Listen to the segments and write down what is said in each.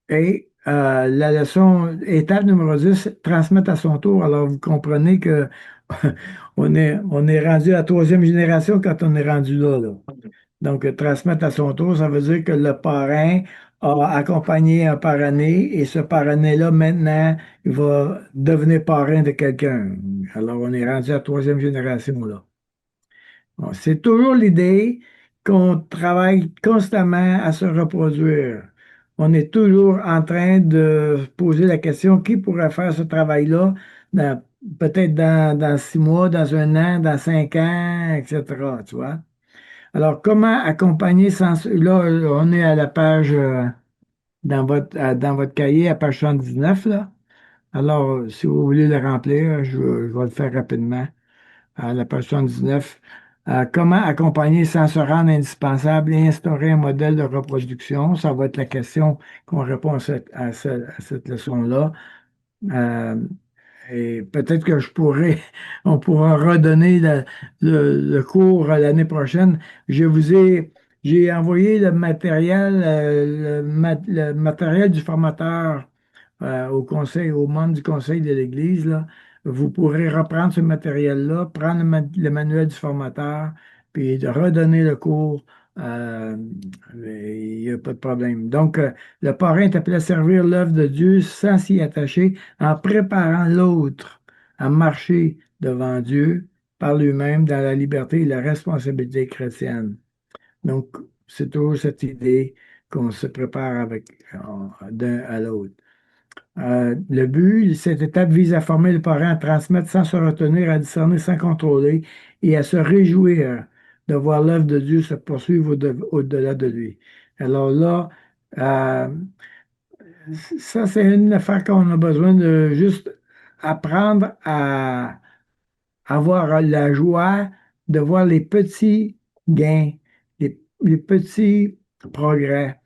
Et la leçon, étape numéro 10, transmettre à son tour. Alors, vous comprenez que on est rendu à la troisième génération quand on est rendu là, là. Donc, transmettre à son tour, ça veut dire que le parrain a accompagné un parrainé et ce parrainé-là, maintenant, il va devenir parrain de quelqu'un. Alors, on est rendu à la troisième génération, là. Bon, c'est toujours l'idée qu'on travaille constamment à se reproduire. On est toujours en train de poser la question, qui pourrait faire ce travail-là peut-être dans 6 mois, dans un an, dans 5 ans, etc. Tu vois? Alors, comment accompagner sans... Là, on est à la page, dans votre cahier, à page 79, là. Alors, si vous voulez le remplir, je vais le faire rapidement. À la page 79, comment accompagner sans se rendre indispensable et instaurer un modèle de reproduction? Ça va être la question qu'on répond à cette leçon-là. Euh, et peut-être que on pourra redonner le cours l'année prochaine. Je vous ai, j'ai envoyé le matériel, le matériel du formateur au conseil, aux membres du conseil de l'Église, là. Vous pourrez reprendre ce matériel-là, prendre le manuel du formateur, puis de redonner le cours. euh, Il n'y a pas de problème. Donc, le parrain est appelé à servir l'œuvre de Dieu sans s'y attacher, en préparant l'autre à marcher devant Dieu par lui-même dans la liberté et la responsabilité chrétienne. Donc, c'est toujours cette idée qu'on se prépare d'un à l'autre. Le but, cette étape vise à former le parent à transmettre sans se retenir, à discerner sans contrôler et à se réjouir de voir l'œuvre de Dieu se poursuivre au-delà de lui. Alors là, euh, ça, c'est une affaire qu'on a besoin de juste apprendre à avoir la joie de voir les petits gains, les petits progrès.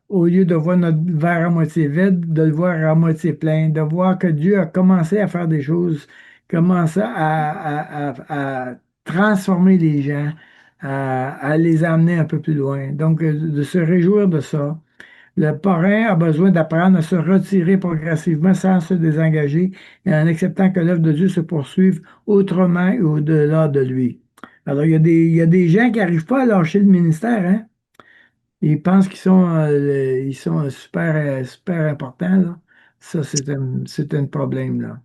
Au lieu de voir notre verre à moitié vide, de le voir à moitié plein, de voir que Dieu a commencé à faire des choses, commencé à transformer les gens, à les amener un peu plus loin. Donc, de se réjouir de ça. Le parrain a besoin d'apprendre à se retirer progressivement sans se désengager et en acceptant que l'œuvre de Dieu se poursuive autrement et au-delà de lui. Alors, il y a des gens qui n'arrivent pas à lâcher le ministère, hein? Ils pensent qu'ils sont super, super importants, là. Ça, c'est un problème, là.